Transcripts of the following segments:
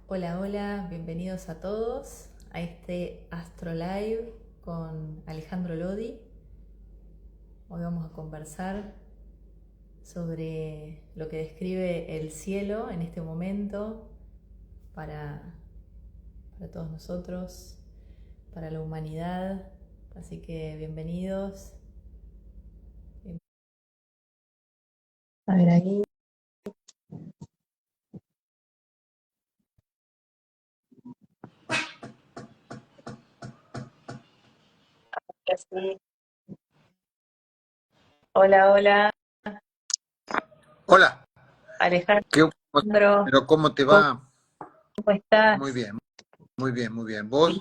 Hola, hola, bienvenidos a todos a este Astro Live con Alejandro Lodi. Hoy vamos a conversar sobre lo que describe el cielo en este momento para, para todos nosotros, para la humanidad. Así que bienvenidos. A ver ahí. Hola, hola, Hola, Alejandro, ¿qué- pero ¿cómo te ¿cómo va? Muy estás? bien, muy bien, muy bien. ¿Vos?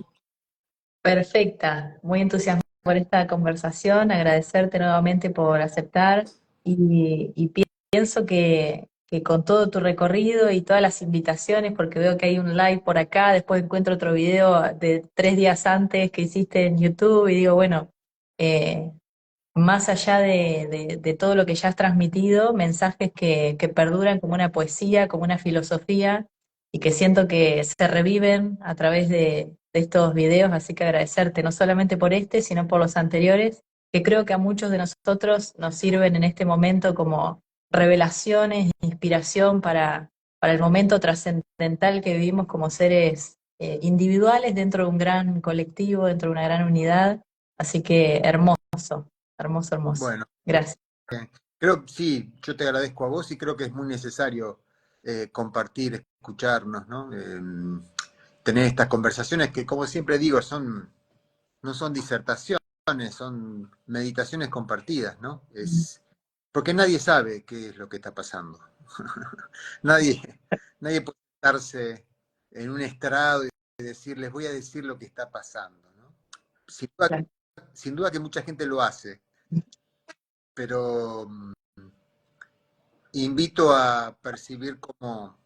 Perfecta, muy entusiasmada por esta conversación, agradecerte nuevamente por aceptar y pienso que con todo tu recorrido y todas las invitaciones, porque veo que hay un live por acá, después encuentro otro video de 3 días antes que hiciste en YouTube y digo, bueno, eh, más allá de todo lo que ya has transmitido, mensajes que perduran como una poesía, como una filosofía, y que siento que se reviven a través de estos videos, así que agradecerte no solamente por este, sino por los anteriores, que creo que a muchos de nosotros nos sirven en este momento como revelaciones, inspiración para el momento trascendental que vivimos como seres individuales dentro de un gran colectivo, dentro de una gran unidad. Así que hermoso. Hermoso, hermoso. Bueno, Gracias. creo que sí, yo te agradezco a vos y creo que es muy necesario compartir, escucharnos, ¿no? Tener estas conversaciones que, como siempre digo, no son disertaciones, son meditaciones compartidas, ¿no? Porque nadie sabe qué es lo que está pasando. Nadie, nadie puede sentarse en un estrado y decirles, voy a decir lo que está pasando, ¿no? Sin duda, Claro. sin duda que mucha gente lo hace, pero invito a percibir como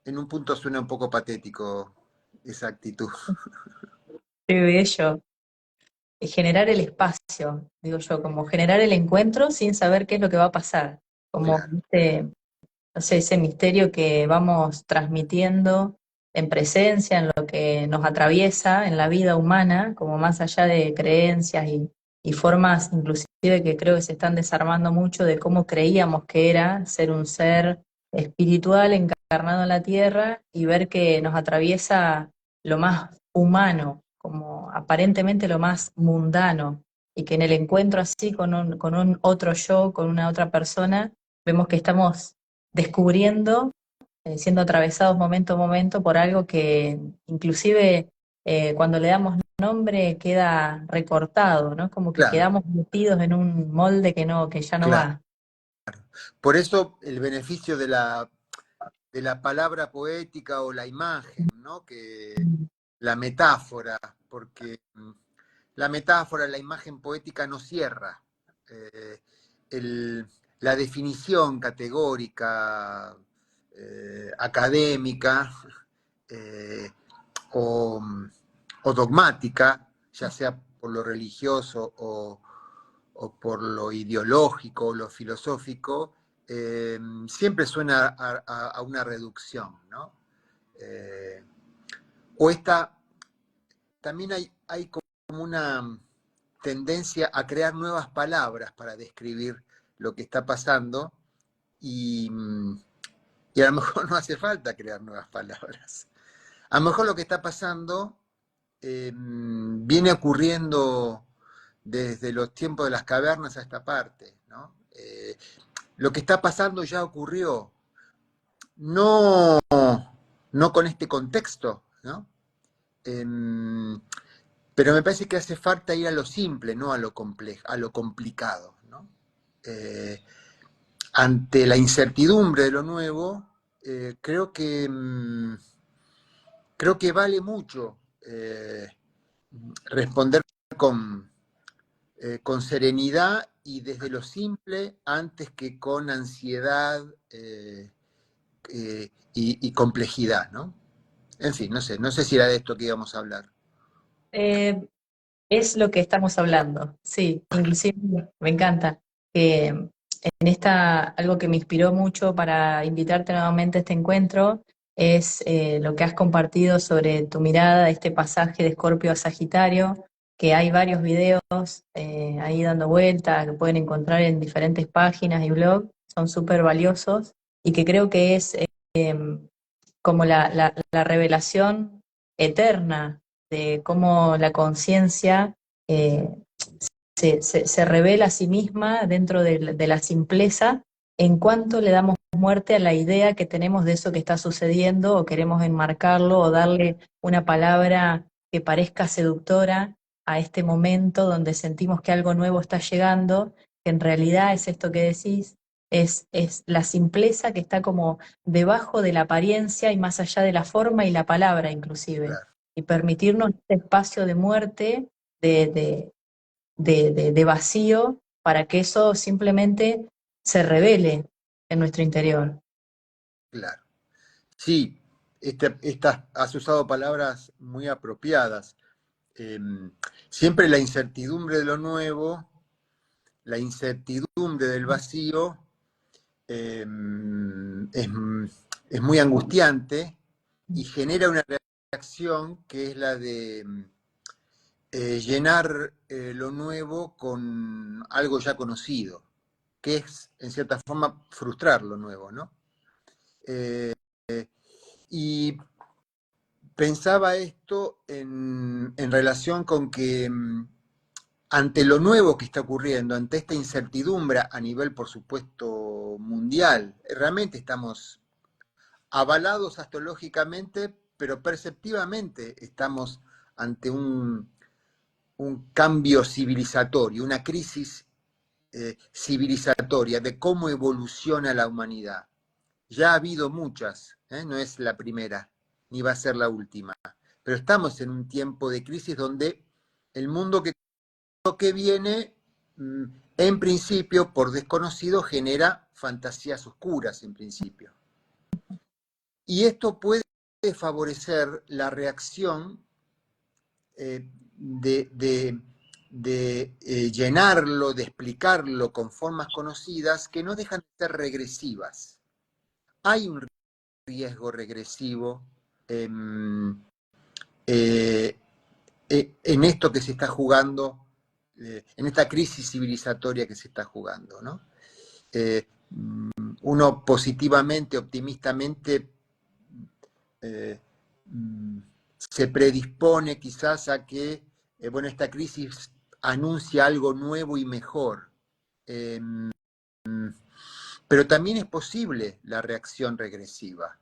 en un punto suena un poco patético esa actitud. Qué bello. Generar el espacio, digo yo, como generar el encuentro sin saber qué es lo que va a pasar. Como, Claro, viste, no sé, ese misterio que vamos transmitiendo en presencia, en lo que nos atraviesa en la vida humana, como más allá de creencias y formas inclusive que creo que se están desarmando mucho de cómo creíamos que era ser un ser espiritual encarnado en la tierra y ver que nos atraviesa lo más humano, como aparentemente lo más mundano, y que en el encuentro así con un otro yo, con una otra persona, vemos que estamos descubriendo, siendo atravesados momento a momento por algo que inclusive cuando le damos nombre queda recortado, ¿no? Como que claro, quedamos metidos en un molde que no, que ya no claro. va. Por eso el beneficio de la palabra poética o la imagen, ¿no? Que la metáfora, porque la metáfora, la imagen poética no cierra. Eh, el- la definición categórica, académica eh, o, o dogmática, ya sea por lo religioso o por lo ideológico o lo filosófico, siempre suena a una reducción, ¿no? Eh, o esta, también hay como una tendencia a crear nuevas palabras para describir lo que está pasando y, y a lo mejor no hace falta crear nuevas palabras. A lo mejor lo que está pasando viene ocurriendo desde los tiempos de las cavernas a esta parte, ¿no? Lo que está pasando ya ocurrió, no, no con este contexto, ¿no? Em, pero me parece que hace falta ir a lo simple, no a lo complejo, a lo complicado, ¿no? Eh, ante la incertidumbre de lo nuevo, creo que vale mucho responder con, con serenidad y desde lo simple antes que con ansiedad y complejidad, ¿no? En fin, no sé si era de esto que íbamos a hablar. Eh, es lo que estamos hablando, sí, inclusive me encanta que en esta, algo que me inspiró mucho para invitarte nuevamente a este encuentro, es lo que has compartido sobre tu mirada de este pasaje de Escorpio a Sagitario, que hay varios videos ahí dando vuelta, que pueden encontrar en diferentes páginas y blogs, son súper valiosos, y que creo que es como la revelación eterna de cómo la conciencia eh, se revela a sí misma dentro de la simpleza en cuanto le damos muerte a la idea que tenemos de eso que está sucediendo o queremos enmarcarlo o darle una palabra que parezca seductora a este momento donde sentimos que algo nuevo está llegando, que en realidad es esto que decís, es la simpleza que está como debajo de la apariencia y más allá de la forma y la palabra inclusive, Claro, y permitirnos este espacio de muerte, de, de vacío, para que eso simplemente se revele en nuestro interior. claro. Sí, has usado palabras muy apropiadas. Siempre la incertidumbre de lo nuevo, la incertidumbre del vacío, eh, es, es muy angustiante y genera una reacción que es la de llenar lo nuevo con algo ya conocido, que es, en cierta forma, frustrar lo nuevo, ¿no? Eh, y pensaba esto en relación con que ante lo nuevo que está ocurriendo, ante esta incertidumbre a nivel, por supuesto, mundial, realmente estamos avalados astrológicamente, pero perceptivamente estamos ante un cambio civilizatorio, una crisis civilizatoria de cómo evoluciona la humanidad. Ya ha habido muchas, no es la primera, ni va a ser la última, pero estamos en un tiempo de crisis donde el mundo que viene, en principio, por desconocido, genera fantasías oscuras, en principio. Y esto puede favorecer la reacción de llenarlo, de explicarlo con formas conocidas que no dejan de ser regresivas. Hay un riesgo regresivo eh, en esto que se está jugando, en esta crisis civilizatoria que se está jugando, ¿no? Uno positivamente, optimistamente, eh, se predispone quizás a que, bueno, esta crisis anuncia algo nuevo y mejor. Eh, pero también es posible la reacción regresiva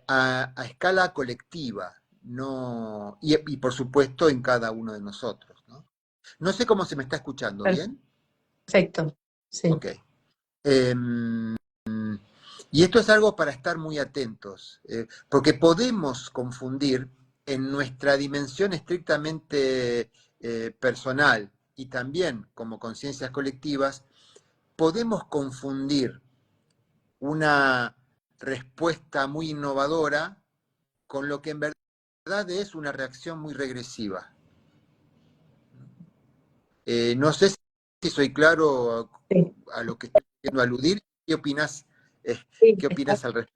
a escala colectiva, no, y por supuesto en cada uno de nosotros. ¿No? No sé cómo se me está escuchando, ¿bien? Perfecto, sí. Ok. Eh, y esto es algo para estar muy atentos, porque podemos confundir en nuestra dimensión estrictamente personal y también como conciencias colectivas, podemos confundir una respuesta muy innovadora con lo que en verdad es una reacción muy regresiva. No sé si soy claro Sí, a lo que estoy queriendo aludir. ¿Qué opinas, sí, qué opinas al respecto?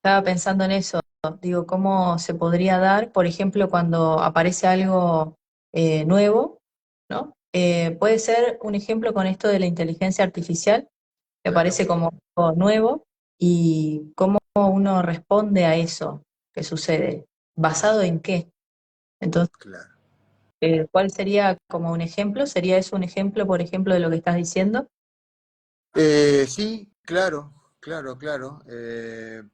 estaba pensando en eso. Digo, ¿cómo se podría dar, por ejemplo, cuando aparece algo nuevo, ¿no? Puede ser un ejemplo con esto de la inteligencia artificial, que Claro, aparece como algo nuevo, y cómo uno responde a eso que sucede. ¿Basado en qué? Entonces, claro. ¿cuál sería como un ejemplo? ¿Sería eso un ejemplo, por ejemplo, de lo que estás diciendo? Sí, claro, claro, claro. Es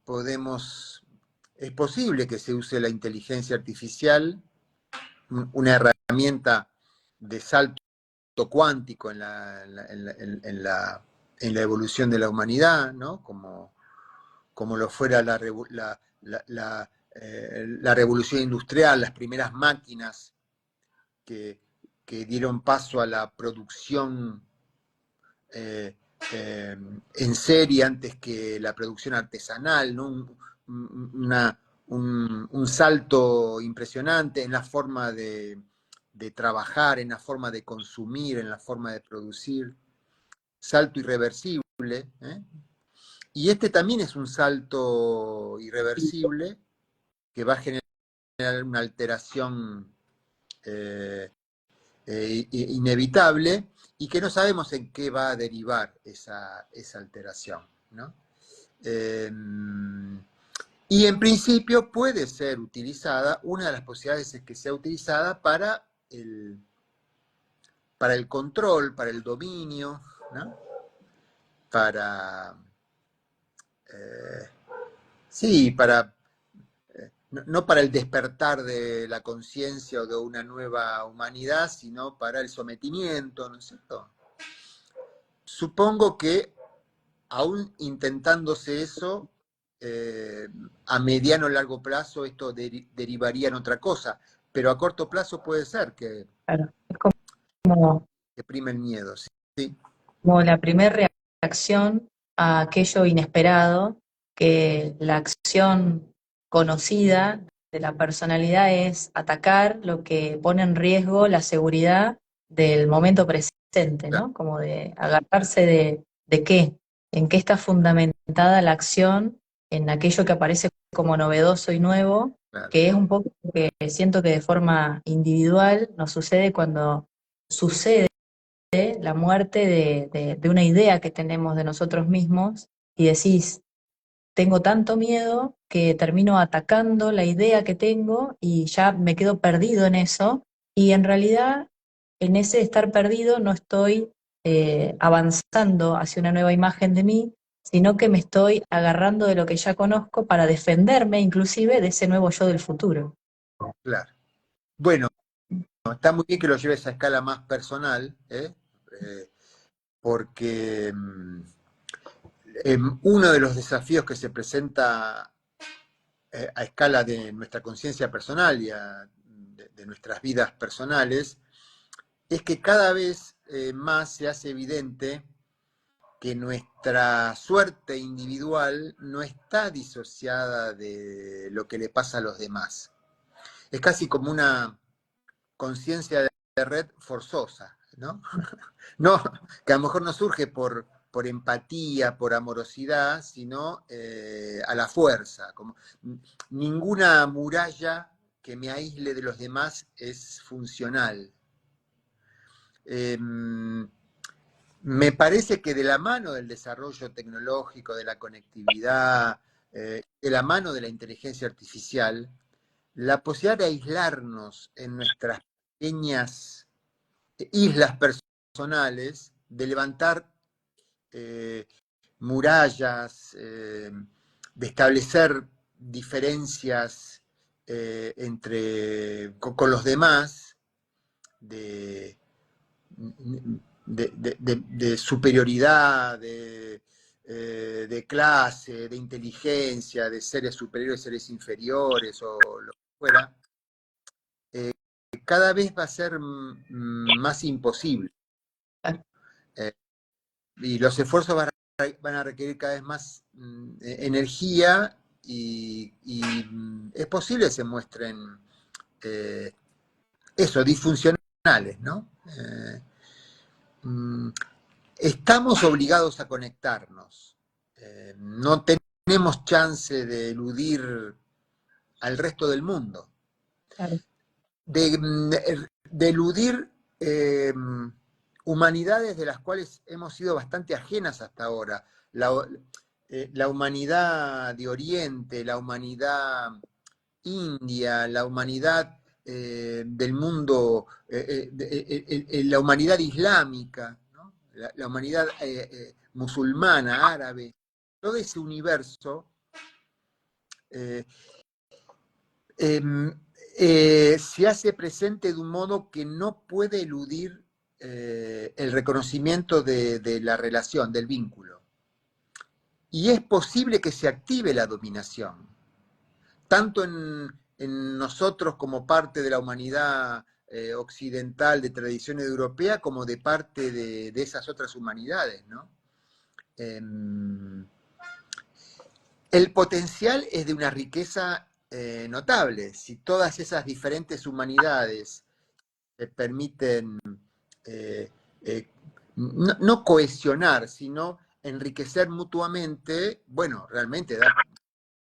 posible que se use la inteligencia artificial, una herramienta de salto cuántico en la evolución de la humanidad, ¿no? Como lo fuera la revolución industrial, las primeras máquinas que, que dieron paso a la producción eh, en serie antes que la producción artesanal, ¿no? Un salto impresionante en la forma de trabajar, en la forma de consumir, en la forma de producir, salto irreversible, ¿eh? Y este también es un salto irreversible que va a generar una alteración inevitable y que no sabemos en qué va a derivar esa alteración, ¿no? Eh, y en principio puede ser utilizada, una de las posibilidades es que sea utilizada para el control, para el dominio, ¿no? Para, eh, sí, para, no para el despertar de la conciencia o de una nueva humanidad, sino para el sometimiento, ¿no es cierto? Supongo que aún intentándose eso, a mediano o largo plazo esto derivaría en otra cosa, pero a corto plazo puede ser Claro, es como, que prime el miedo. ¿Sí? como la primera reacción a aquello inesperado, que la acción conocida de la personalidad es atacar lo que pone en riesgo la seguridad del momento presente, Claro, ¿no? Como de agarrarse de qué, en qué está fundamentada la acción, en aquello que aparece como novedoso y nuevo, claro, que es un poco lo que siento que de forma individual nos sucede cuando sucede la muerte de una idea que tenemos de nosotros mismos y decís, tengo tanto miedo que termino atacando la idea que tengo y ya me quedo perdido en eso. Y en realidad, en ese estar perdido no estoy avanzando hacia una nueva imagen de mí, sino que me estoy agarrando de lo que ya conozco para defenderme inclusive de ese nuevo yo del futuro. claro. Bueno, está muy bien que lo lleves a escala más personal, ¿eh? Eh, porque uno de los desafíos que se presenta a escala de nuestra conciencia personal y de nuestras vidas personales es que cada vez más se hace evidente que nuestra suerte individual no está disociada de lo que le pasa a los demás. Es casi como una conciencia de red forzosa, ¿no? No, que a lo mejor no surge por empatía, por amorosidad, sino a la fuerza. Como, ninguna muralla que me aísle de los demás es funcional. Eh, Me parece que de la mano del desarrollo tecnológico, de la conectividad, de la mano de la inteligencia artificial, la posibilidad de aislarnos en nuestras pequeñas islas personales, de levantar eh, murallas, de establecer diferencias con los demás, de, de superioridad, de clase, de inteligencia, de seres superiores, seres inferiores o lo que fuera, cada vez va a ser más imposible. Eh, y los esfuerzos van a requerir cada vez más energía y es posible que se muestren eh, eso, disfuncionales, ¿no? Mm, Estamos obligados a conectarnos. No tenemos chance de eludir al resto del mundo, Claro. de eludir humanidades de las cuales hemos sido bastante ajenas hasta ahora. La humanidad de Oriente, la humanidad india, la humanidad del mundo, la humanidad islámica, ¿no? La humanidad musulmana, árabe, todo ese universo eh, eh, se hace presente de un modo que no puede eludir el reconocimiento de la relación, del vínculo. Y es posible que se active la dominación, tanto en nosotros como parte de la humanidad occidental de tradición europea, como de parte de esas otras humanidades, ¿no? Eh, el potencial es de una riqueza notable. Si todas esas diferentes humanidades permiten eh, no cohesionar, sino enriquecer mutuamente, bueno, realmente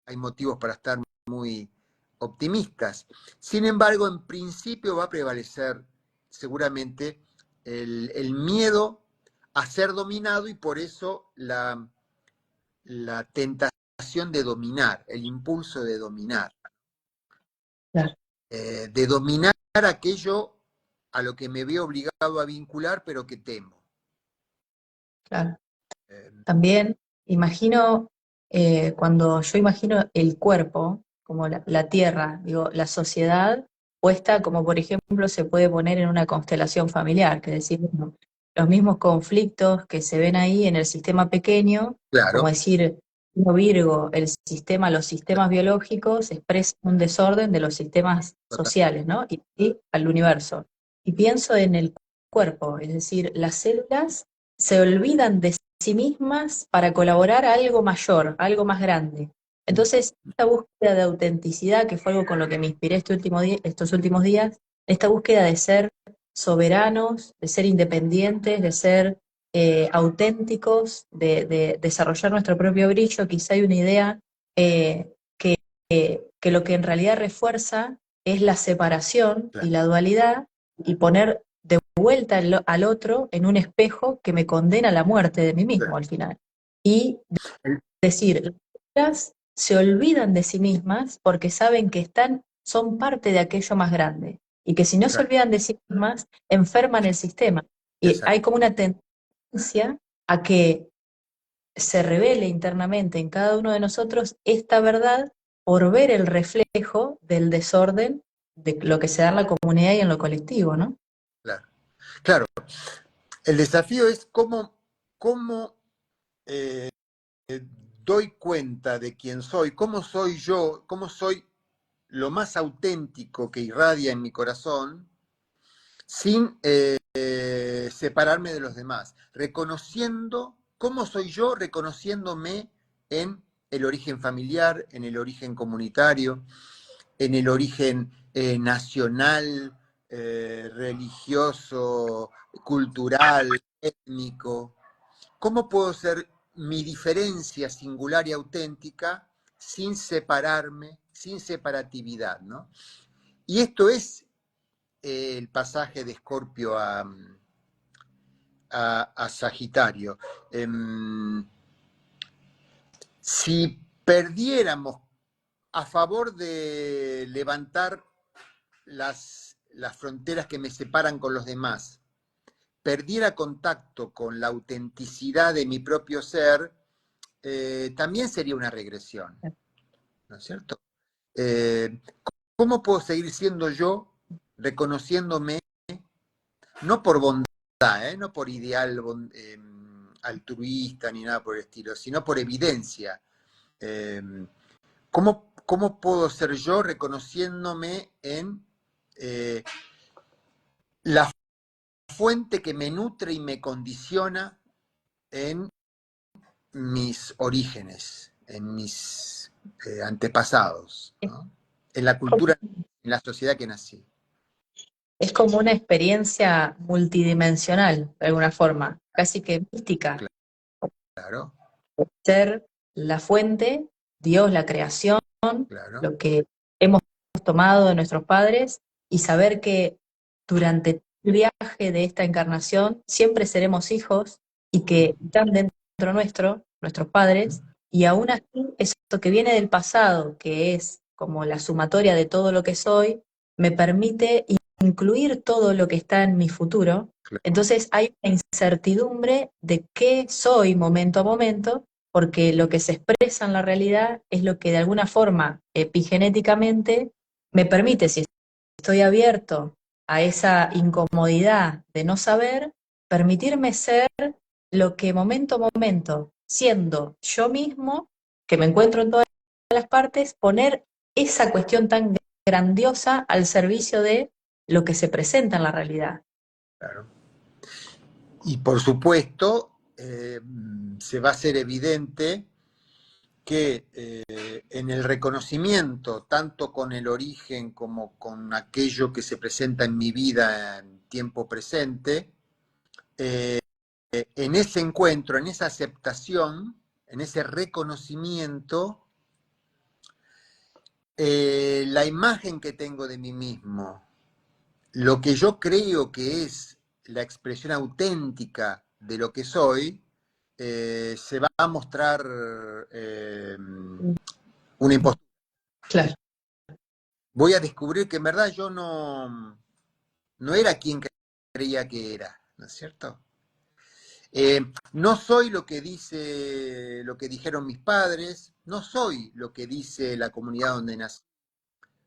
hay motivos para estar muy optimistas. Sin embargo, en principio va a prevalecer seguramente el miedo a ser dominado y por eso la tentación de dominar, el impulso Claro, de dominar aquello a lo que me veo obligado a vincular, pero que temo. claro. Eh, También imagino, cuando yo imagino el cuerpo, como la Tierra, digo, la sociedad puesta como por ejemplo se puede poner en una constelación familiar, que decir, bueno, los mismos conflictos que se ven ahí en el sistema pequeño, como claro, decir, como Virgo, el sistema, los sistemas biológicos expresan un desorden de los sistemas total, sociales, ¿no? Y al universo. Y pienso en el cuerpo, es decir, las células se olvidan de sí mismas para colaborar a algo mayor, a algo más grande. Entonces, esta búsqueda de autenticidad, que fue algo con lo que me inspiré estos últimos días, esta búsqueda de ser soberanos, de ser independientes, de ser auténticos, de desarrollar nuestro propio brillo, quizá hay una idea eh, que lo que en realidad refuerza es la separación y claro, la dualidad y poner de vuelta al otro en un espejo que me condena a la muerte de mí mismo claro. al final. Y decir, las se olvidan de sí mismas porque saben que son parte de aquello más grande. Y que si no se Claro, olvidan de sí mismas, enferman el sistema. Y exacto, hay como una tendencia a que se revele internamente en cada uno de nosotros esta verdad por ver el reflejo del desorden de lo que se da en la comunidad y en lo colectivo, ¿no? claro. Claro, el desafío es cómo doy cuenta de quién soy, cómo soy yo, cómo soy lo más auténtico que irradia en mi corazón, sin separarme de los demás, reconociendo cómo soy yo, reconociéndome en el origen familiar, en el origen comunitario, en el origen nacional, religioso, cultural, étnico. ¿Cómo puedo ser mi diferencia singular y auténtica sin separarme, sin separatividad, ¿no? Y esto es el pasaje de Escorpio a Sagitario. Si perdiéramos a favor de levantar las fronteras que me separan con los demás, perdiera contacto con la autenticidad de mi propio ser, también sería una regresión, ¿no es cierto? Eh, ¿Cómo puedo seguir siendo yo, reconociéndome, no por bondad, no por ideal altruista ni nada por el estilo, sino por evidencia? Eh, ¿Cómo puedo ser yo reconociéndome en la fuente que me nutre y me condiciona en mis orígenes, en mis antepasados, ¿no? En la cultura, en la sociedad que nací? Es como una experiencia multidimensional, de alguna forma, casi que mística. Claro, Ser la fuente, Dios, la creación, claro, lo que hemos tomado de nuestros padres, y saber que durante el viaje de esta encarnación siempre seremos hijos y que están dentro nuestro, nuestros padres, y aún así eso que viene del pasado, que es como la sumatoria de todo lo que soy, me permite incluir todo lo que está en mi futuro. claro, Entonces hay una incertidumbre de qué soy momento a momento, porque lo que se expresa en la realidad es lo que de alguna forma epigenéticamente me permite, si estoy abierto a esa incomodidad de no saber, permitirme ser lo que momento a momento, siendo yo mismo, que me encuentro en todas las partes, poner esa cuestión tan grandiosa al servicio de lo que se presenta en la realidad. claro. Y por supuesto, se va a hacer evidente que en el reconocimiento, tanto con el origen como con aquello que se presenta en mi vida en tiempo presente, en ese encuentro, en esa aceptación, en ese reconocimiento, la imagen que tengo de mí mismo, lo que yo creo que es la expresión auténtica de lo que soy, se va a mostrar una impostura. Claro. Voy a descubrir que en verdad yo no era quien creía que era, ¿no es cierto? No soy lo que lo que dijeron mis padres, no soy lo que dice la comunidad donde nací,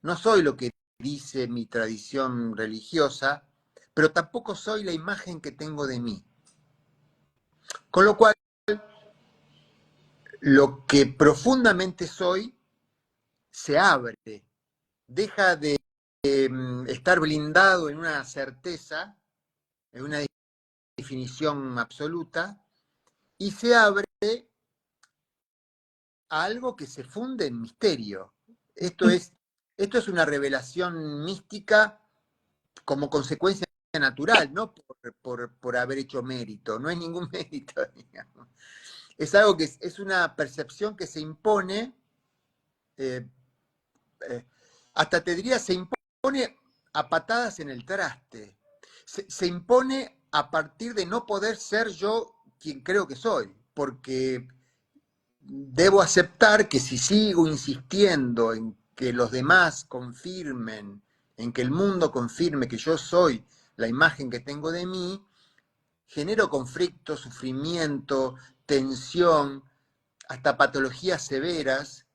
no soy lo que dice mi tradición religiosa, pero tampoco soy la imagen que tengo de mí. Con lo cual, lo que profundamente soy se abre, deja de estar blindado en una certeza, en una definición absoluta, y se abre a algo que se funde en misterio. Esto es una revelación mística como consecuencia natural, no por haber hecho mérito, no es ningún mérito, digamos. Es algo que es una percepción que se impone, eh, eh, hasta te diría, se impone a patadas en el traste, se impone a partir de no poder ser yo quien creo que soy, porque debo aceptar que si sigo insistiendo en que los demás confirmen, en que el mundo confirme que yo soy la imagen que tengo de mí, genero conflicto, sufrimiento, tensión, hasta patologías severas,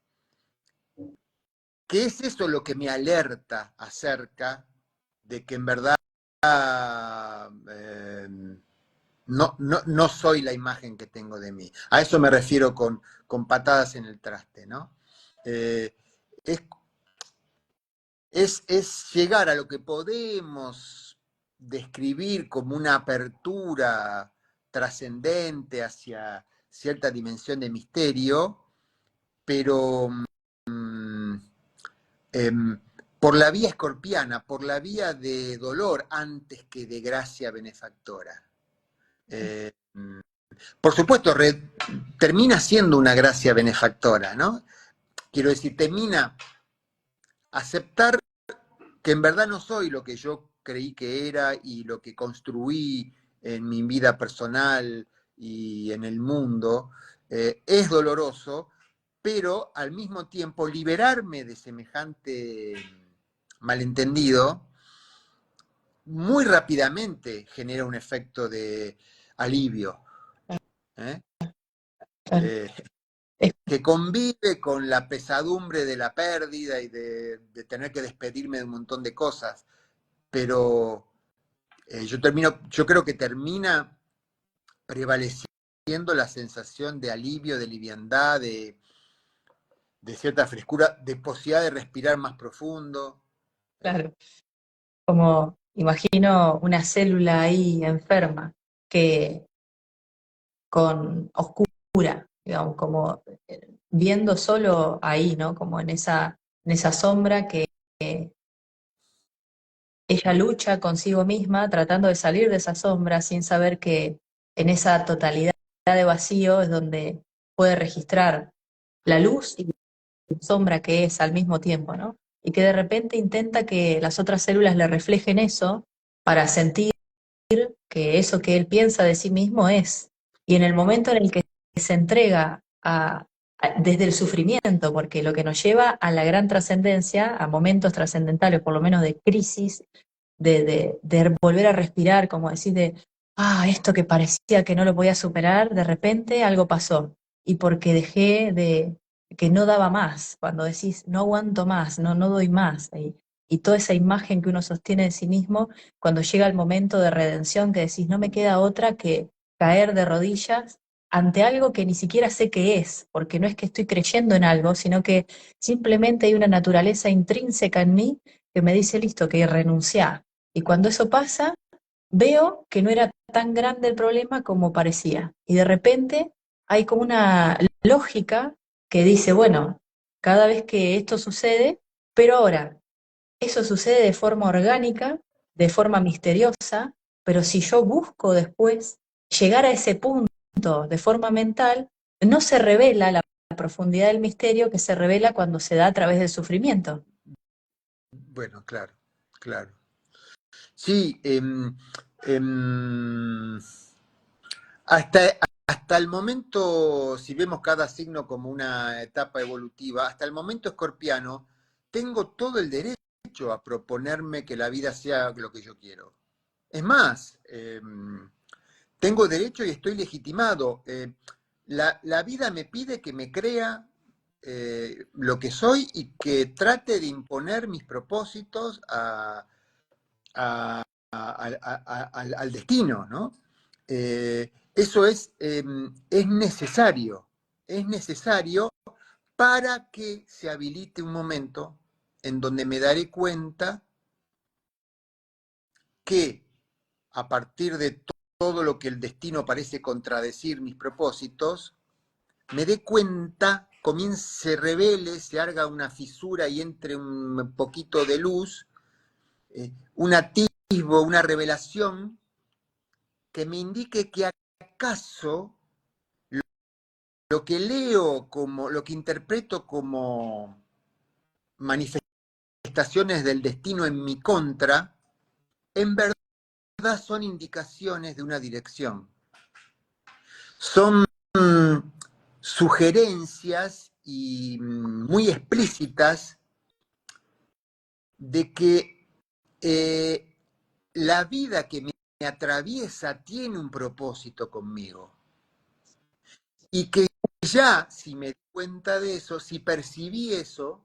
que es eso lo que me alerta acerca de que en verdad no soy la imagen que tengo de mí. A eso me refiero con patadas en el traste, ¿no? Eh, es, es llegar a lo que podemos describir como una apertura trascendente hacia cierta dimensión de misterio, pero em, por la vía escorpiana, por la vía de dolor antes que de gracia benefactora. Eh, por supuesto, termina siendo una gracia benefactora, ¿no? Quiero decir, termina aceptar que en verdad no soy lo que yo creí que era y lo que construí en mi vida personal y en el mundo, es doloroso, pero al mismo tiempo liberarme de semejante malentendido muy rápidamente genera un efecto de alivio. ¿eh? Eh, que convive con la pesadumbre de la pérdida y de tener que despedirme de un montón de cosas, pero yo creo que termina prevaleciendo la sensación de alivio, de liviandad, de cierta frescura, de posibilidad de respirar más profundo. Claro, como imagino una célula ahí enferma, que con oscura, digamos, como viendo solo ahí, ¿no? Como en esa sombra que ella lucha consigo misma, tratando de salir de esa sombra sin saber que en esa totalidad de vacío es donde puede registrar la luz y la sombra que es al mismo tiempo, ¿no? Y que de repente intenta que las otras células le reflejen eso para sentir que eso que él piensa de sí mismo es. Y en el momento en el que se entrega desde el sufrimiento, porque lo que nos lleva a la gran trascendencia, a momentos trascendentales, por lo menos de crisis, de volver a respirar, como decir, esto que parecía que no lo podía superar, de repente algo pasó. Y porque dejé que no daba más, cuando decís, no aguanto más, no doy más. Y toda esa imagen que uno sostiene de sí mismo, cuando llega el momento de redención, que decís, no me queda otra que caer de rodillas ante algo que ni siquiera sé qué es, porque no es que estoy creyendo en algo, sino que simplemente hay una naturaleza intrínseca en mí que me dice, listo, que renunciá. Y cuando eso pasa, veo que no era tan grande el problema como parecía. Y de repente hay como una lógica que dice, bueno, cada vez que esto sucede, pero ahora, eso sucede de forma orgánica, de forma misteriosa, pero si yo busco después llegar a ese punto de forma mental, no se revela la profundidad del misterio que se revela cuando se da a través del sufrimiento. Bueno, claro, claro. Sí, em, hasta, hasta el momento, si vemos cada signo como una etapa evolutiva, hasta el momento escorpiano, tengo todo el derecho a proponerme que la vida sea lo que yo quiero. Es más, tengo derecho y estoy legitimado. La vida me pide que me crea lo que soy y que trate de imponer mis propósitos a- al destino, ¿no? Eso es necesario para que se habilite un momento en donde me daré cuenta que a partir de todo lo que el destino parece contradecir mis propósitos, me dé cuenta, comience, revele, se haga una fisura y entre un poquito de luz, un atisbo, una revelación que me indique que acaso lo que leo como, lo que interpreto como manifestaciones del destino en mi contra, en verdad son indicaciones de una dirección. Son sugerencias y muy explícitas de que la vida que me atraviesa tiene un propósito conmigo. Y que ya, si me di cuenta de eso, si percibí eso,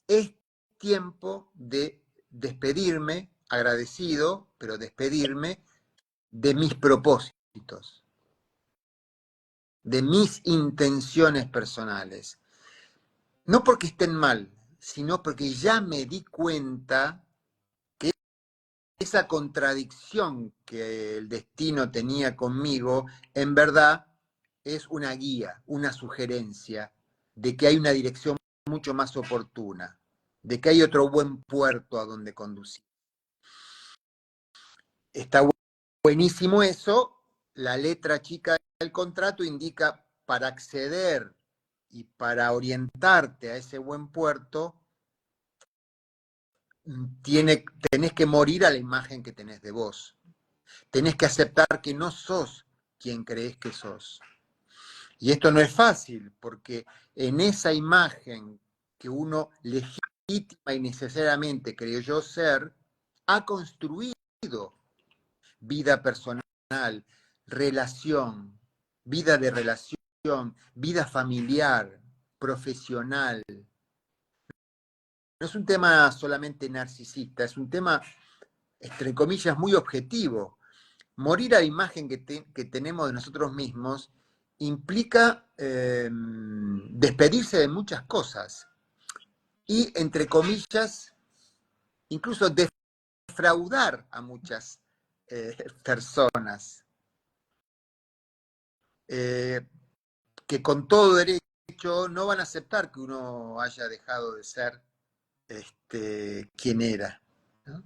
es tiempo de despedirme, agradecido, pero despedirme de mis propósitos, de mis intenciones personales. No porque estén mal, sino porque ya me di cuenta que esa contradicción que el destino tenía conmigo, en verdad es una guía, una sugerencia de que hay una dirección mucho más oportuna, de que hay otro buen puerto a donde conducir. Está buenísimo eso. La letra chica del contrato indica para acceder y para orientarte a ese buen puerto, tenés que morir a la imagen que tenés de vos. Tenés que aceptar que no sos quien creés que sos. Y esto no es fácil, porque en esa imagen que uno legítima y necesariamente creyó ser, ha construido vida personal, relación, vida de relación, vida familiar, profesional. No es un tema solamente narcisista, es un tema, entre comillas, muy objetivo. Morir a la imagen que tenemos de nosotros mismos implica despedirse de muchas cosas y, entre comillas, incluso defraudar a muchas personas que con todo derecho no van a aceptar que uno haya dejado de ser quien era, ¿no?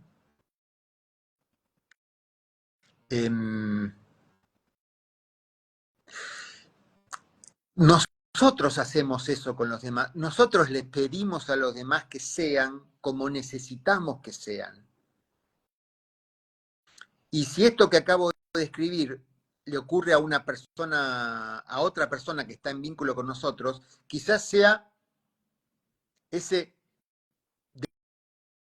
Eh, Nosotros hacemos eso con los demás. Nosotros les pedimos a los demás que sean como necesitamos que sean. Y si esto que acabo de describir le ocurre a una persona, a otra persona que está en vínculo con nosotros, quizás sea ese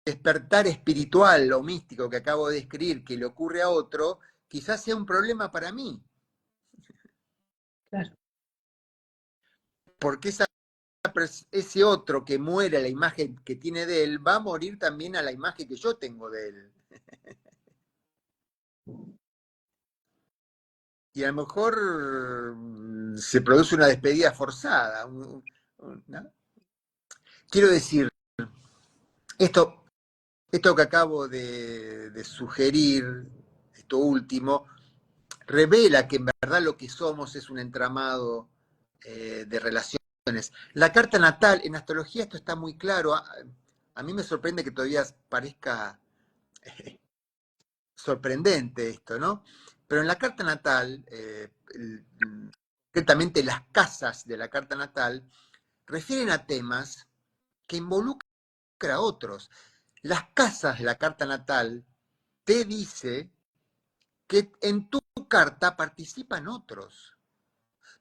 despertar espiritual o místico que acabo de describir que le ocurre a otro, quizás sea un problema para mí. Claro. Porque ese otro que muere a la imagen que tiene de él, va a morir también a la imagen que yo tengo de él. Y a lo mejor se produce una despedida forzada. ¿No? Quiero decir, esto, esto que acabo de sugerir, esto último, revela que en verdad lo que somos es un entramado de relaciones. La carta natal, en astrología esto está muy claro. A mí me sorprende que todavía parezca sorprendente esto, ¿no? Pero en la carta natal, concretamente las casas de la carta natal, refieren a temas que involucran a otros. Las casas de la carta natal te dice que en tu carta participan otros.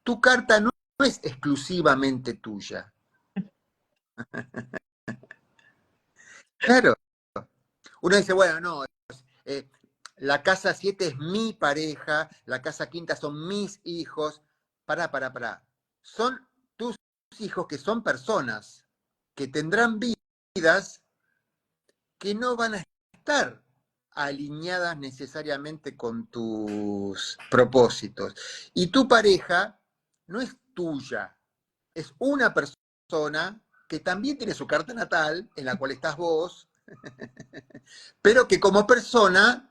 Tu carta no es exclusivamente tuya. Claro. Uno dice, bueno, no, eh, la casa 7 es mi pareja, la casa quinta son mis hijos. Pará. Son tus hijos que son personas, que tendrán vidas que no van a estar alineadas necesariamente con tus propósitos. Y tu pareja no es tuya, es una persona que también tiene su carta natal, en la cual estás vos, pero que como persona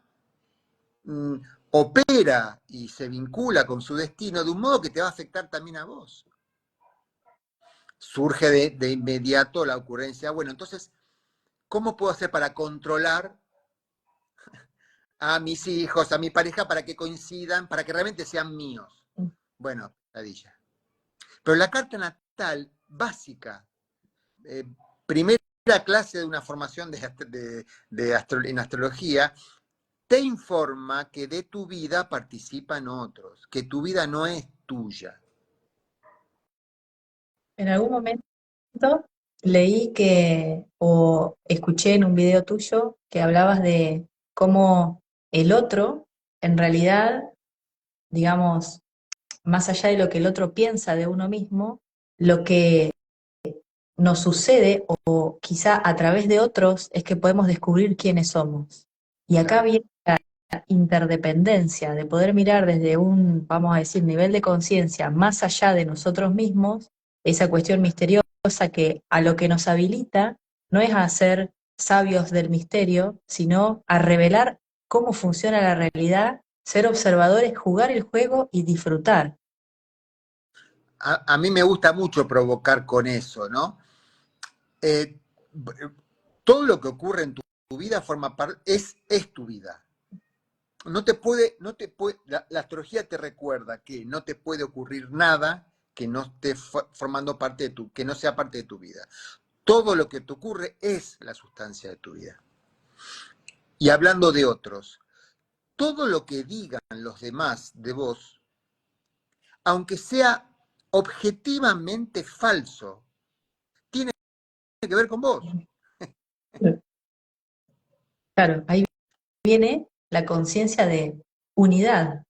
mm, opera y se vincula con su destino de un modo que te va a afectar también a vos. Surge de inmediato la ocurrencia, bueno, entonces, ¿cómo puedo hacer para controlar a mis hijos, a mi pareja, para que coincidan, para que realmente sean míos? Bueno, ladilla. Pero la carta natal básica, primera clase de una formación en astrología, te informa que de tu vida participan otros, que tu vida no es tuya. En algún momento leí que, o escuché en un video tuyo, que hablabas de cómo el otro, en realidad, digamos, más allá de lo que el otro piensa de uno mismo, lo que nos sucede, o quizá a través de otros, es que podemos descubrir quiénes somos. Y acá Claro. viene la interdependencia, de poder mirar desde un, vamos a decir, nivel de conciencia más allá de nosotros mismos, esa cuestión misteriosa que a lo que nos habilita no es a ser sabios del misterio, sino a revelar cómo funciona la realidad, ser observadores, jugar el juego y disfrutar. A mí me gusta mucho provocar con eso, ¿no? Eh, todo lo que ocurre en tu vida forma parte, es tu vida. La astrología te recuerda que no te puede ocurrir nada que no esté formando parte de que no sea parte de tu vida. Todo lo que te ocurre es la sustancia de tu vida. Y hablando de otros, todo lo que digan los demás de vos, aunque sea objetivamente falso, tiene que ver con vos. Claro, ahí viene la conciencia de unidad.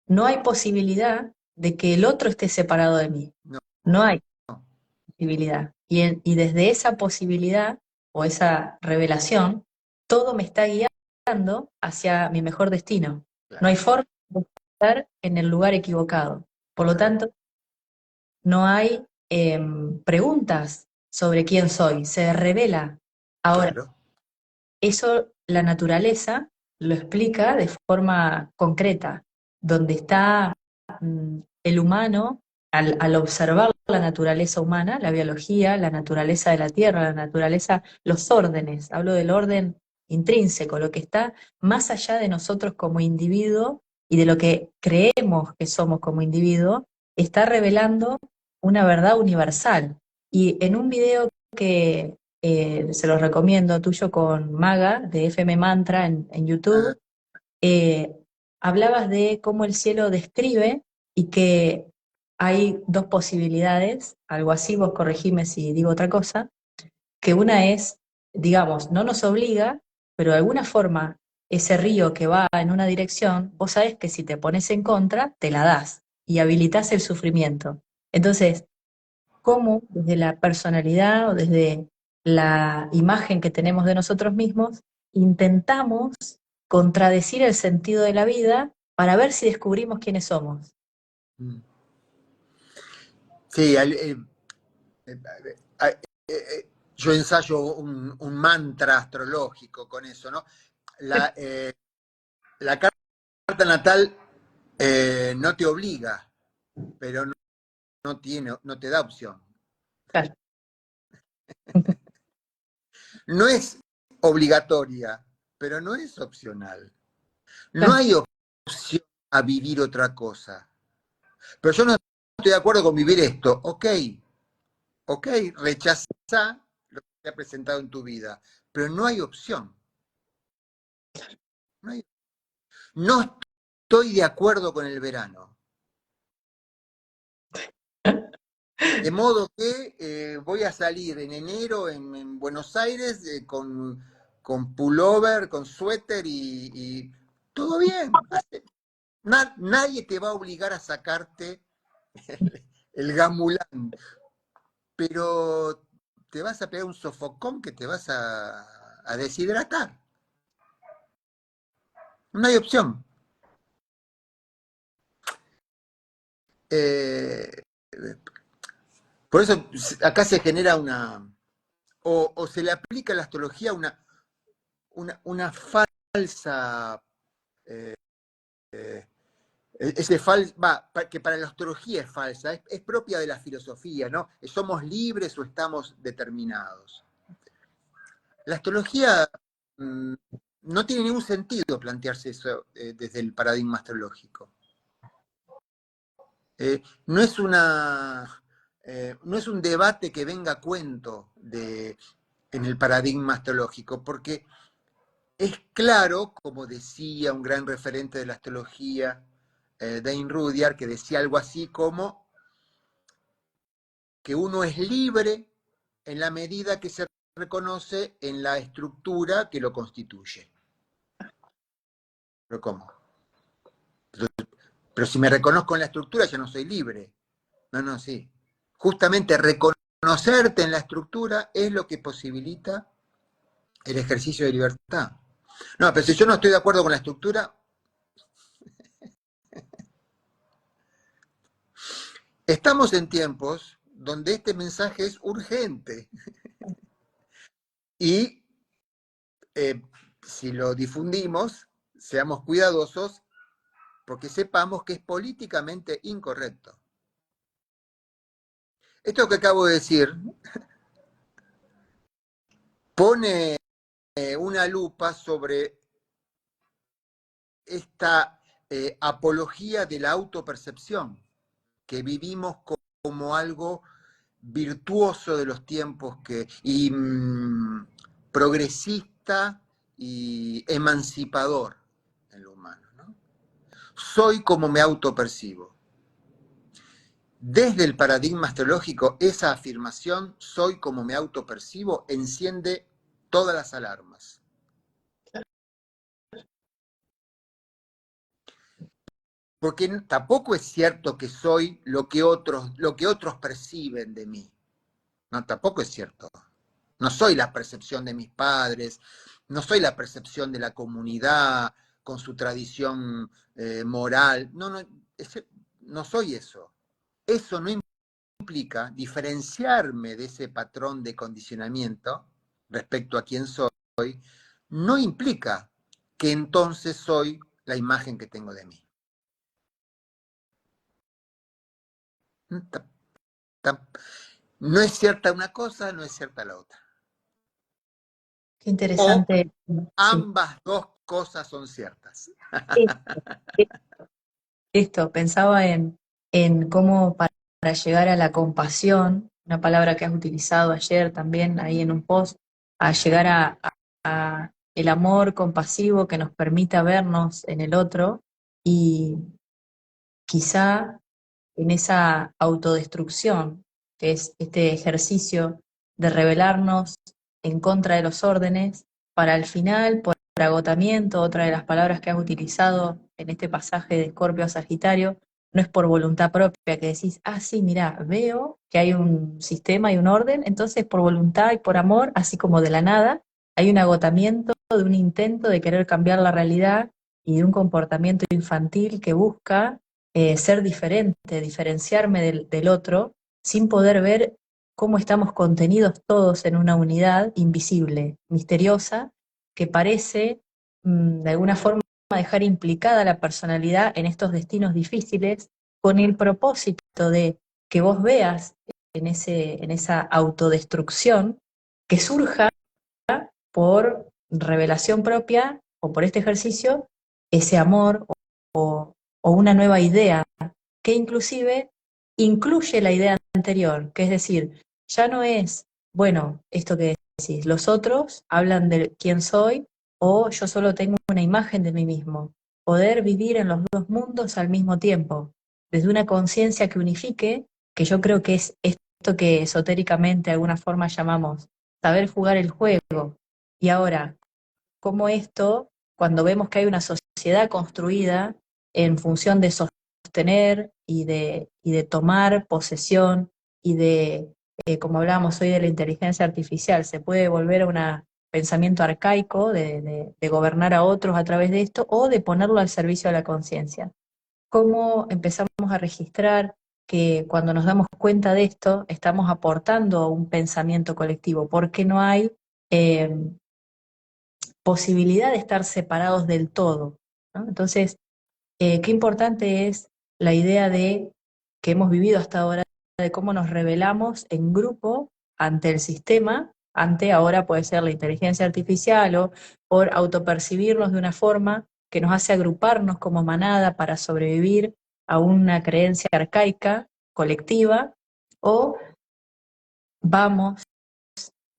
No hay posibilidad de que el otro esté separado de mí. No, No hay no, posibilidad. Y desde esa posibilidad o esa revelación, todo me está guiando hacia mi mejor destino. No hay claro, forma de estar en el lugar equivocado. Por lo claro, tanto, no hay preguntas sobre quién soy. Se revela. Ahora, claro, eso la naturaleza lo explica de forma concreta, donde está el humano, al observar la naturaleza humana, la biología, la naturaleza de la tierra, la naturaleza, los órdenes, hablo del orden intrínseco, lo que está más allá de nosotros como individuo y de lo que creemos que somos como individuo, está revelando una verdad universal. Y en un video que se los recomiendo, tuyo con Maga, de FM Mantra en ah, YouTube, eh, hablabas de cómo el cielo describe y que hay dos posibilidades, algo así, vos corregime si digo otra cosa, que una es, digamos, no nos obliga, pero de alguna forma ese río que va en una dirección, vos sabés que si te pones en contra, te la das y habilitas el sufrimiento. Entonces, cómo desde la personalidad o desde la imagen que tenemos de nosotros mismos, intentamos contradecir el sentido de la vida para ver si descubrimos quiénes somos. mm. Sí, eh, eh, yo ensayo un mantra astrológico con eso, ¿no? La, la carta natal no te obliga, pero no te da opción. Claro. No es obligatoria, pero no es opcional. No Claro. hay opción a vivir otra cosa. Pero yo no estoy de acuerdo con vivir esto. Ok, rechazá lo que te ha presentado en tu vida, pero no hay opción. No, no estoy de acuerdo con el verano. De modo que voy a salir en enero en Buenos Aires con pullover, con suéter y todo bien. Nadie te va a obligar a sacarte el gamulán, pero te vas a pegar un sofocón que te vas a deshidratar. No hay opción. Eh, por eso acá se genera o se le aplica a la astrología una falsa, eh, que para la astrología es falsa, es propia de la filosofía, ¿no? ¿Somos libres o estamos determinados? La astrología no tiene ningún sentido plantearse eso desde el paradigma astrológico. No es no es un debate que venga a cuento en el paradigma astrológico, porque es claro, como decía un gran referente de la astrología, Dane Rudyard, que decía algo así como que uno es libre en la medida que se reconoce en la estructura que lo constituye. ¿Pero cómo? Pero si me reconozco en la estructura ya no soy libre. No, sí. Justamente reconocerte en la estructura es lo que posibilita el ejercicio de libertad. No, pero si yo no estoy de acuerdo con la estructura, estamos en tiempos donde este mensaje es urgente. Y si lo difundimos, seamos cuidadosos porque sepamos que es políticamente incorrecto. Esto que acabo de decir pone una lupa sobre esta apología de la autopercepción que vivimos como algo virtuoso de los tiempos y progresista y emancipador en lo humano, ¿no? Soy como me autopercibo. Desde el paradigma astrológico, esa afirmación, soy como me autopercibo, enciende todas las alarmas. Porque tampoco es cierto que soy lo que otros perciben de mí. No, tampoco es cierto. No soy la percepción de mis padres, no soy la percepción de la comunidad con su tradición moral. No soy eso. Eso no implica diferenciarme de ese patrón de condicionamiento respecto a quién soy. No implica que entonces soy la imagen que tengo de mí. No es cierta una cosa, no es cierta la otra. Qué O interesante. Sí. ambas dos cosas son ciertas. Esto, pensaba en cómo para llegar a la compasión, una palabra que has utilizado ayer también ahí en un post, a llegar a el amor compasivo que nos permita vernos en el otro y quizá en esa autodestrucción, que es este ejercicio de rebelarnos en contra de los órdenes, para al final, por agotamiento, otra de las palabras que has utilizado en este pasaje de Escorpio a Sagitario, no es por voluntad propia que decís, ah, sí, mira, veo que hay un sistema y un orden, entonces por voluntad y por amor, así como de la nada, hay un agotamiento de un intento de querer cambiar la realidad y de un comportamiento infantil que busca ser diferente, diferenciarme del otro, sin poder ver cómo estamos contenidos todos en una unidad invisible, misteriosa, que parece de alguna forma dejar implicada la personalidad en estos destinos difíciles, con el propósito de que vos veas en esa autodestrucción que surja por revelación propia o por este ejercicio ese amor o una nueva idea, que inclusive incluye la idea anterior, que es decir, ya no es, bueno, esto que decís, los otros hablan de quién soy o yo solo tengo una imagen de mí mismo. Poder vivir en los dos mundos al mismo tiempo, desde una conciencia que unifique, que yo creo que es esto que esotéricamente de alguna forma llamamos saber jugar el juego. Y ahora, cómo esto, cuando vemos que hay una sociedad construida en función de sostener y de tomar posesión y de, como hablábamos hoy de la inteligencia artificial, se puede volver a un pensamiento arcaico de gobernar a otros a través de esto o de ponerlo al servicio de la conciencia. ¿Cómo empezamos a registrar que cuando nos damos cuenta de esto estamos aportando a un pensamiento colectivo? Porque no hay eh, posibilidad de estar separados del todo, ¿no? Entonces, qué importante es la idea de que hemos vivido hasta ahora, de cómo nos rebelamos en grupo ante el sistema, ante ahora puede ser la inteligencia artificial o por autopercibirnos de una forma que nos hace agruparnos como manada para sobrevivir a una creencia arcaica, colectiva, o vamos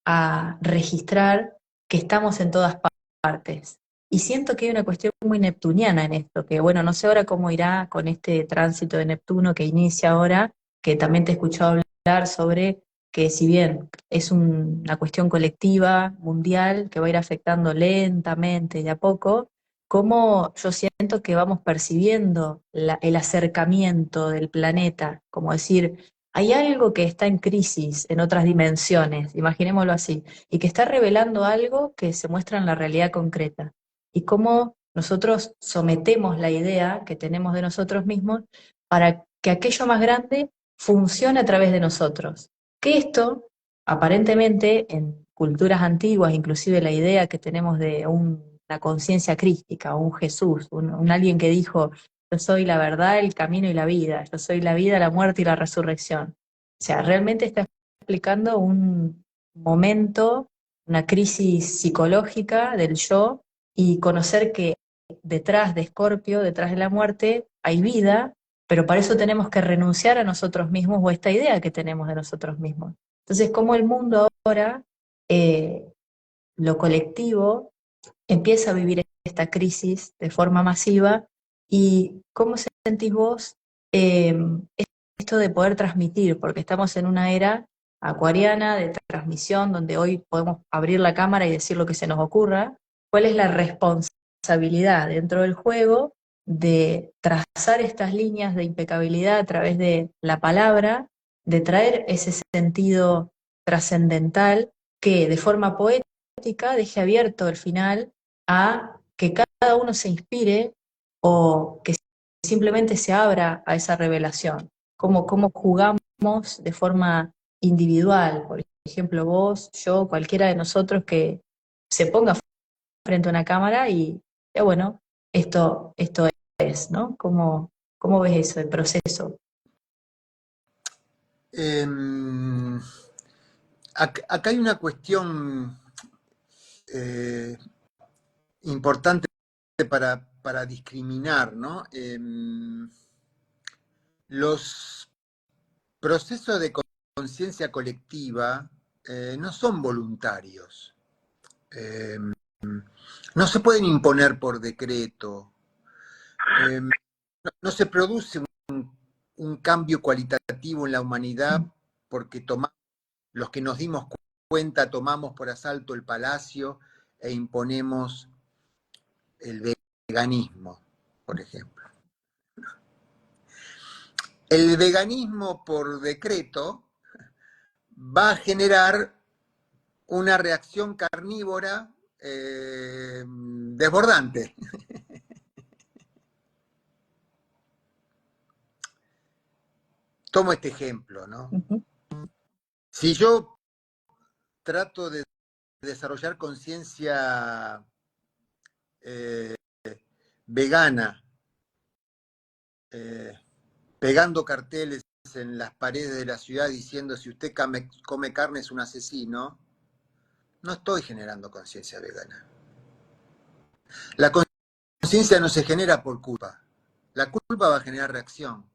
a registrar que estamos en todas partes. Y siento que hay una cuestión muy neptuniana en esto, que bueno, no sé ahora cómo irá con este tránsito de Neptuno que inicia ahora, que también te he escuchado hablar sobre que si bien es una cuestión colectiva, mundial, que va a ir afectando lentamente, de a poco, cómo yo siento que vamos percibiendo el acercamiento del planeta, como decir, hay algo que está en crisis en otras dimensiones, imaginémoslo así, y que está revelando algo que se muestra en la realidad concreta. Y cómo nosotros sometemos la idea que tenemos de nosotros mismos para que aquello más grande funcione a través de nosotros. Que esto, aparentemente, en culturas antiguas, inclusive la idea que tenemos de una conciencia crística, un Jesús, un alguien que dijo, yo soy la verdad, el camino y la vida, yo soy la vida, la muerte y la resurrección. O sea, realmente está explicando un momento, una crisis psicológica del yo y conocer que detrás de Escorpio, detrás de la muerte, hay vida, pero para eso tenemos que renunciar a nosotros mismos o a esta idea que tenemos de nosotros mismos. Entonces, cómo el mundo ahora, eh, lo colectivo, empieza a vivir esta crisis de forma masiva y cómo sentís vos eh, esto de poder transmitir, porque estamos en una era acuariana de transmisión donde hoy podemos abrir la cámara y decir lo que se nos ocurra. ¿Cuál es la responsabilidad dentro del juego de trazar estas líneas de impecabilidad a través de la palabra, de traer ese sentido trascendental que de forma poética deje abierto el final a que cada uno se inspire o que simplemente se abra a esa revelación? Cómo jugamos de forma individual, por ejemplo, vos, yo, cualquiera de nosotros que se ponga frente a una cámara y, bueno, esto es, ¿no? ¿Cómo ves eso, el proceso? Em, acá hay una cuestión eh, importante para discriminar, ¿no? Los procesos de conciencia colectiva no son voluntarios. Eh, no se pueden imponer por decreto. No se produce un cambio cualitativo en la humanidad porque los que nos dimos cuenta tomamos por asalto el palacio e imponemos el veganismo, por ejemplo. El veganismo por decreto va a generar una reacción carnívora desbordante. Tomo este ejemplo, ¿no? Ujú. Si yo trato de desarrollar conciencia vegana, eh, pegando carteles en las paredes de la ciudad diciendo si usted come carne es un asesino, no estoy generando conciencia vegana. La conciencia no se genera por culpa, La culpa va a generar reacción.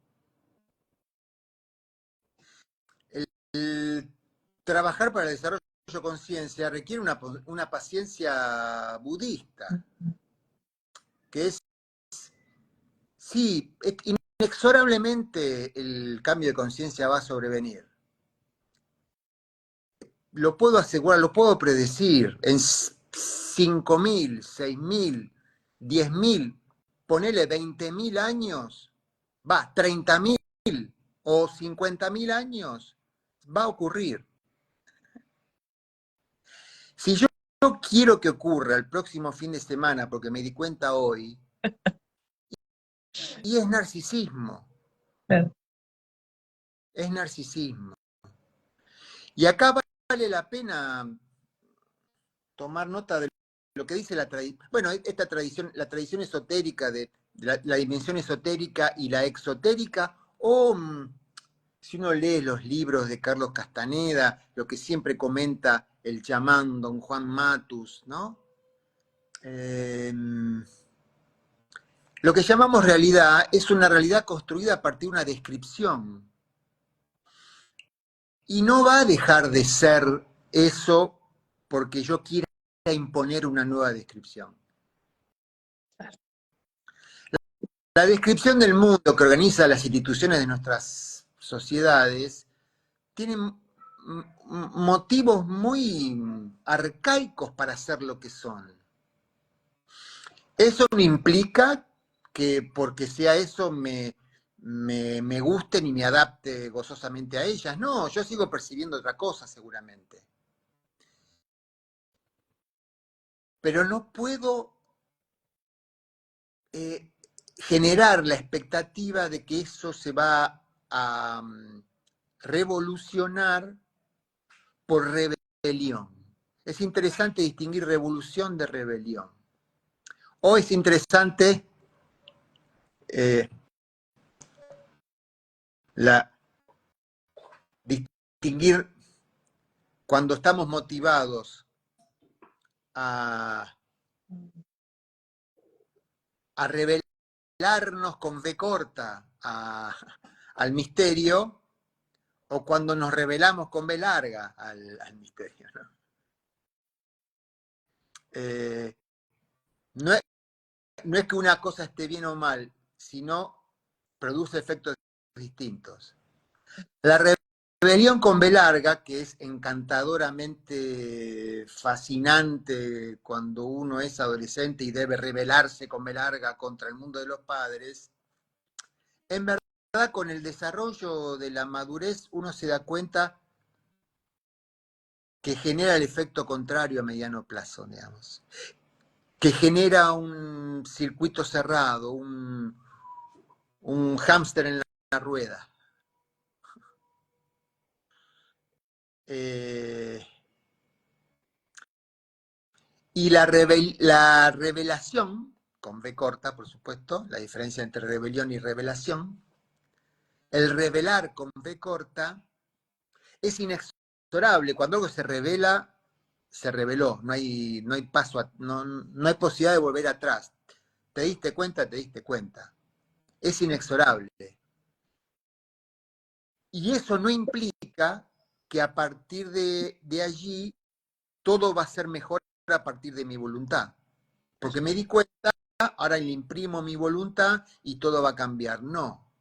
El trabajar para el desarrollo de conciencia requiere una paciencia budista, que es, sí, inexorablemente el cambio de conciencia va a sobrevenir. Lo puedo asegurar, lo puedo predecir. En 5.000, 6.000, 10.000, ponele 20.000 años, 30.000 o 50.000 años, va a ocurrir. Si yo quiero que ocurra el próximo fin de semana, porque me di cuenta hoy, y es narcisismo, Claro. es narcisismo. Y acá vale la pena tomar nota de lo que dice la tradición, bueno, esta tradición, la tradición esotérica de la dimensión esotérica y la exotérica, o si uno lee los libros de Carlos Castaneda, lo que siempre comenta el chamán don Juan Matus, ¿no? Lo que llamamos realidad es una realidad construida a partir de una descripción. Y no va a dejar de ser eso porque yo quiera imponer una nueva descripción. La descripción del mundo que organiza las instituciones de nuestras sociedades tiene motivos muy arcaicos para ser lo que son. Eso no implica que porque sea eso me guste ni me adapte gozosamente a ellas. No, yo sigo percibiendo otra cosa seguramente. Pero no puedo generar la expectativa de que eso se va a revolucionar por rebelión. Es interesante distinguir revolución de rebelión. O es interesante distinguir cuando estamos motivados a revelarnos con V corta al misterio, o cuando nos revelamos con B larga al misterio, ¿no? No es que una cosa esté bien o mal, sino produce efectos distintos. La rebelión con B larga, que es encantadoramente fascinante cuando uno es adolescente y debe rebelarse con B larga contra el mundo de los padres, en verdad con el desarrollo de la madurez uno se da cuenta que genera el efecto contrario a mediano plazo, digamos. Que genera un circuito cerrado, un hámster en la rueda. Y la revelación, con B corta, por supuesto, la diferencia entre rebelión y revelación, el revelar con B corta es inexorable. Cuando algo se revela, se reveló. No hay paso, no hay posibilidad de volver atrás. ¿Te diste cuenta? Te diste cuenta. Es inexorable. Y eso no implica que a partir de allí todo va a ser mejor a partir de mi voluntad. Porque me di cuenta, ahora le imprimo mi voluntad y todo va a cambiar. No.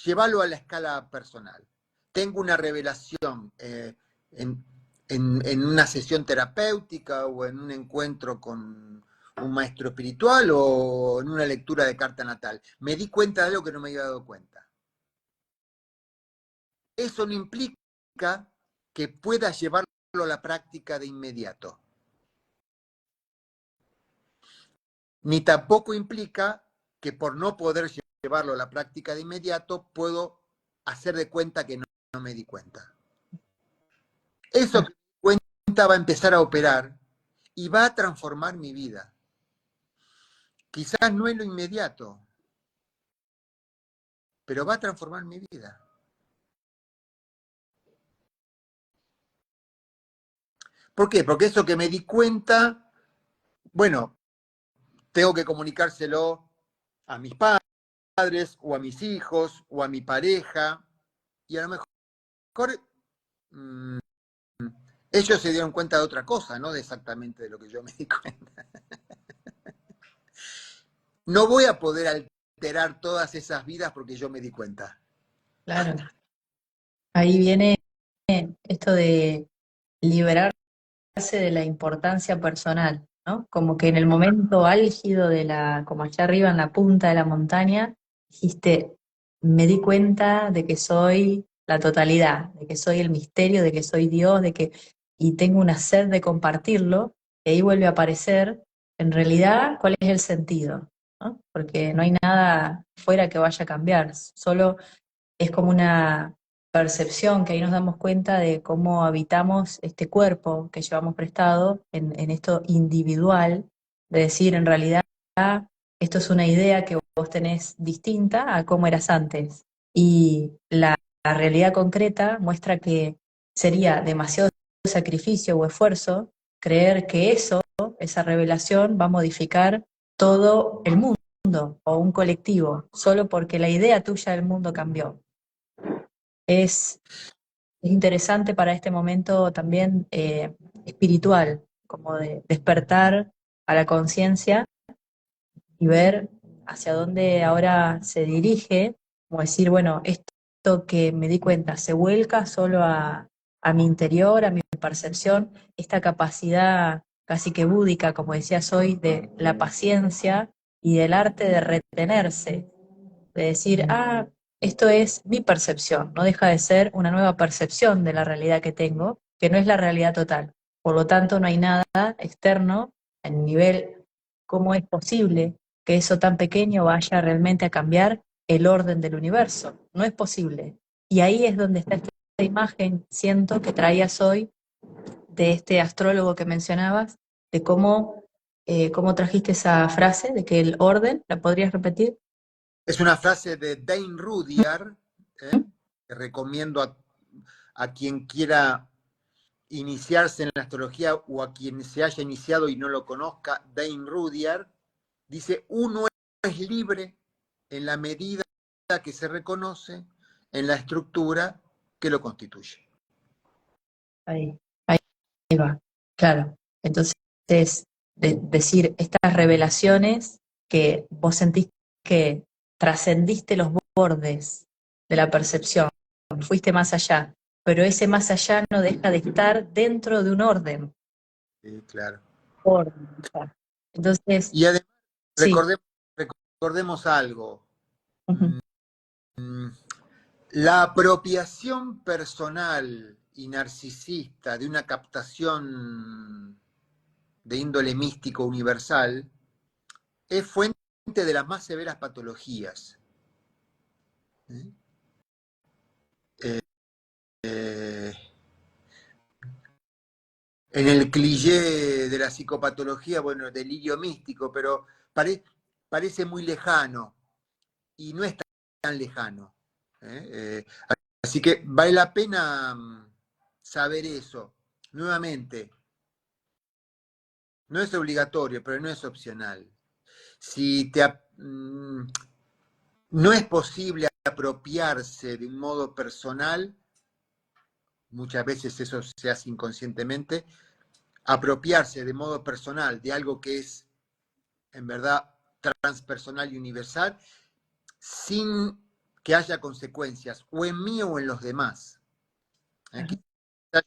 Llévalo a la escala personal. Tengo una revelación en una sesión terapéutica o en un encuentro con un maestro espiritual o en una lectura de carta natal. Me di cuenta de algo que no me había dado cuenta. Eso no implica que pueda llevarlo a la práctica de inmediato. Ni tampoco implica que por no poder llevarlo a la práctica de inmediato puedo hacer de cuenta que no me di cuenta. Eso que me di cuenta va a empezar a operar y va a transformar mi vida. Quizás no en lo inmediato, pero va a transformar mi vida. ¿Por qué? Porque eso que me di cuenta, bueno, tengo que comunicárselo a mis padres, o a mis hijos, o a mi pareja, y a lo mejor mmm, ellos se dieron cuenta de otra cosa, no de exactamente de lo que yo me di cuenta. No voy a poder alterar todas esas vidas porque yo me di cuenta. Claro. Ahí viene esto de liberarse de la importancia personal, ¿no? Como que en el momento álgido de como allá arriba en la punta de la montaña, dijiste, me di cuenta de que soy la totalidad, de que soy el misterio, de que soy Dios, y tengo una sed de compartirlo, y ahí vuelve a aparecer, en realidad, cuál es el sentido, ¿no? Porque no hay nada fuera que vaya a cambiar, solo es como una percepción que ahí nos damos cuenta de cómo habitamos este cuerpo que llevamos prestado en esto individual, de decir, en realidad, esto es una idea que vos tenés distinta a cómo eras antes. Y la realidad concreta muestra que sería demasiado sacrificio o esfuerzo creer que esa revelación va a modificar todo el mundo o un colectivo, solo porque la idea tuya del mundo cambió. Es, es interesante para este momento también espiritual, como de despertar a la conciencia y ver hacia dónde ahora se dirige, como decir, bueno, esto que me di cuenta se vuelca solo a mi interior, a mi percepción, esta capacidad casi que búdica, como decías hoy, de la paciencia y del arte de retenerse, de decir, esto es mi percepción, no deja de ser una nueva percepción de la realidad que tengo, que no es la realidad total. Por lo tanto, no hay nada externo en nivel, ¿cómo es posible que eso tan pequeño vaya realmente a cambiar el orden del universo? No es posible. Y ahí es donde está esta imagen, siento, que traías hoy de este astrólogo que mencionabas, de cómo trajiste esa frase, de que el orden, ¿la podrías repetir? Es una frase de Dane Rudyard, que recomiendo a quien quiera iniciarse en la astrología o a quien se haya iniciado y no lo conozca. Dane Rudyard dice, uno es libre en la medida que se reconoce en la estructura que lo constituye. Ahí, ahí va, claro. Entonces, decir estas revelaciones que vos sentís que trascendiste los bordes de la percepción, fuiste más allá, pero ese más allá no deja de estar dentro de un orden. Sí, claro. Orden. Entonces, Y además, sí. recordemos algo. Ujú. La apropiación personal y narcisista de una captación de índole místico universal es fuente de las más severas patologías. Eh, en el cliché de la psicopatología, bueno, delirio místico, pero parece muy lejano y no es tan lejano. Así que vale la pena saber eso. Nuevamente, no es obligatorio, pero no es opcional. Si no es posible apropiarse de un modo personal, muchas veces eso se hace inconscientemente, apropiarse de modo personal de algo que es en verdad transpersonal y universal, sin que haya consecuencias, o en mí o en los demás.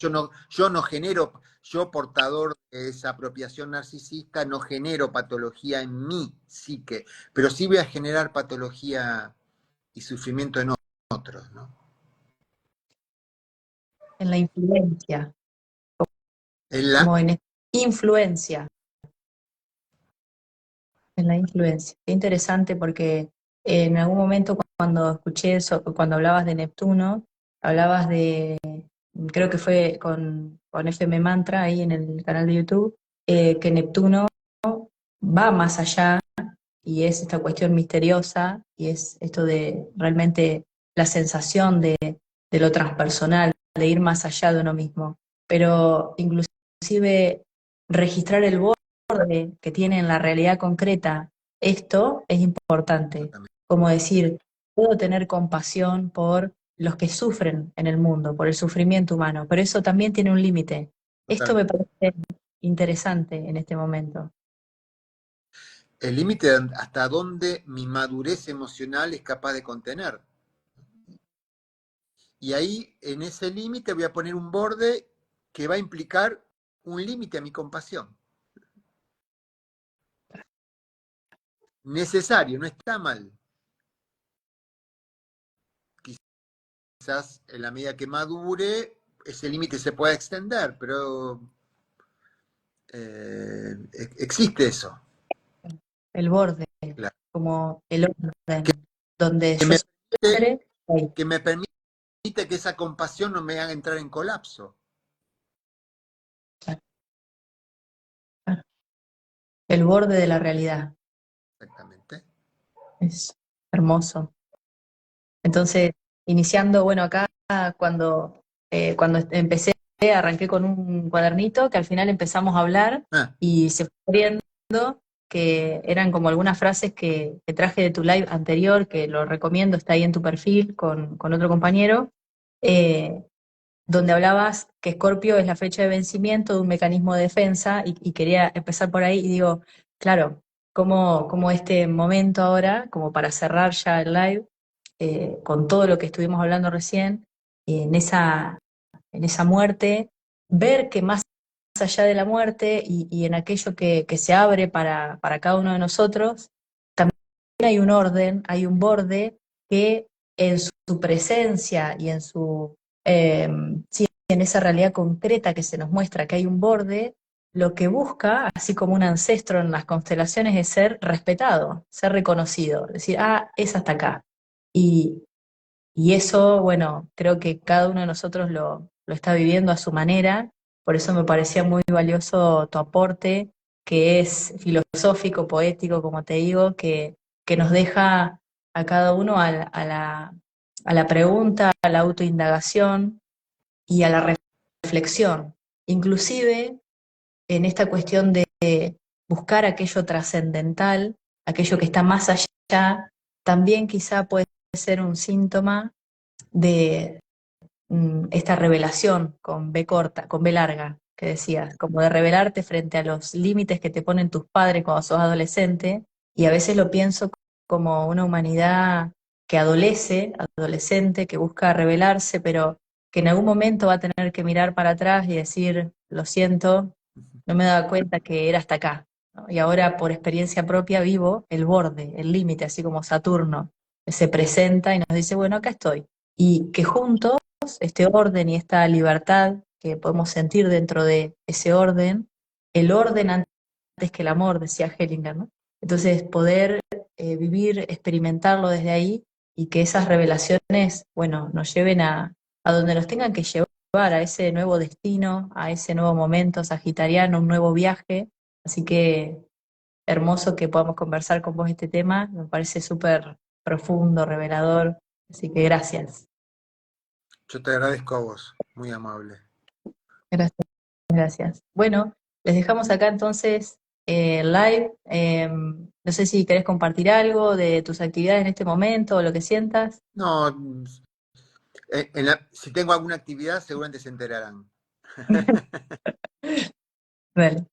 Yo no genero, yo portador de esa apropiación narcisista, no genero patología en mi psique, pero sí voy a generar patología y sufrimiento en otros, ¿no? En la influencia, En la, como en influencia, en la influencia. Qué interesante porque en algún momento cuando escuché eso, cuando hablabas de Neptuno, hablabas creo que fue con FM Mantra ahí en el canal de YouTube, que Neptuno va más allá y es esta cuestión misteriosa y es esto de realmente la sensación de lo transpersonal, de ir más allá de uno mismo. Pero inclusive registrar el borde que tiene en la realidad concreta esto es importante, Totalmente. como decir, puedo tener compasión por los que sufren en el mundo, por el sufrimiento humano, pero eso también tiene un límite. Esto me Totalmente. parece interesante en este momento. El límite hasta donde mi madurez emocional es capaz de contener. Y ahí, en ese límite, voy a poner un borde que va a implicar un límite a mi compasión. Necesario, no está mal. Quizás en la medida que madure, ese límite se pueda extender, pero existe eso. El borde, Claro. como el orden, donde Que yo me, soy madre, ahí, que me permite que esa compasión no me haga entrar en colapso. claro, claro. El borde de la realidad, Exactamente. es hermoso. Entonces, iniciando, bueno, acá cuando empecé, arranqué con un cuadernito que al final empezamos a hablar Ah, y se fue abriendo, que eran como algunas frases que traje de tu live anterior, que lo recomiendo, está ahí en tu perfil con otro compañero, eh, donde hablabas que Escorpio es la fecha de vencimiento de un mecanismo de defensa y quería empezar por ahí y digo, claro, como este momento ahora, como para cerrar ya el live, con todo lo que estuvimos hablando recién, en esa muerte, ver que más allá de la muerte y en aquello que se abre para cada uno de nosotros, hay un orden, hay un borde que en su presencia y en sí, en esa realidad concreta que se nos muestra que hay un borde, lo que busca, así como un ancestro en las constelaciones, es ser respetado, ser reconocido, decir, ah, es hasta acá. Y, y eso, bueno, creo que cada uno de nosotros lo está viviendo a su manera, por eso me parecía muy valioso tu aporte, que es filosófico, poético, como te digo, que nos deja a cada uno a la pregunta, a la autoindagación y a la reflexión. Inclusive en esta cuestión de buscar aquello trascendental, aquello que está más allá, también quizá puede ser un síntoma de esta revelación con B corta, con B larga, que decías, como de revelarte frente a los límites que te ponen tus padres cuando sos adolescente, y a veces lo pienso como una humanidad que adolece, adolescente, que busca revelarse, pero que en algún momento va a tener que mirar para atrás y decir, lo siento, no me daba cuenta que era hasta acá, ¿no? Y ahora por experiencia propia vivo el borde, el límite, así como Saturno, que se presenta y nos dice, bueno, acá estoy. Y que juntos este orden y esta libertad que podemos sentir dentro de ese orden, el orden antes que el amor, decía Hellinger, ¿no? Entonces, poder vivir, experimentarlo desde ahí y que esas revelaciones, bueno, nos lleven a donde nos tengan que llevar, a ese nuevo destino, a ese nuevo momento sagitariano, un nuevo viaje. Así que hermoso que podamos conversar con vos este tema, me parece súper profundo, revelador. Así que gracias. yo te agradezco a vos, muy amable. Gracias. Gracias. Bueno, les dejamos acá entonces el live. No sé si querés compartir algo de tus actividades en este momento o lo que sientas. No, si tengo alguna actividad, seguramente se enterarán. Dale. Bueno,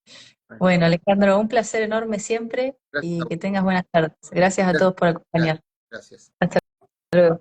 Bueno, Alejandro, un placer enorme siempre gracias a y vos. que tengas buenas tardes. Gracias a todos por Gracias. acompañar. Gracias. Hasta luego.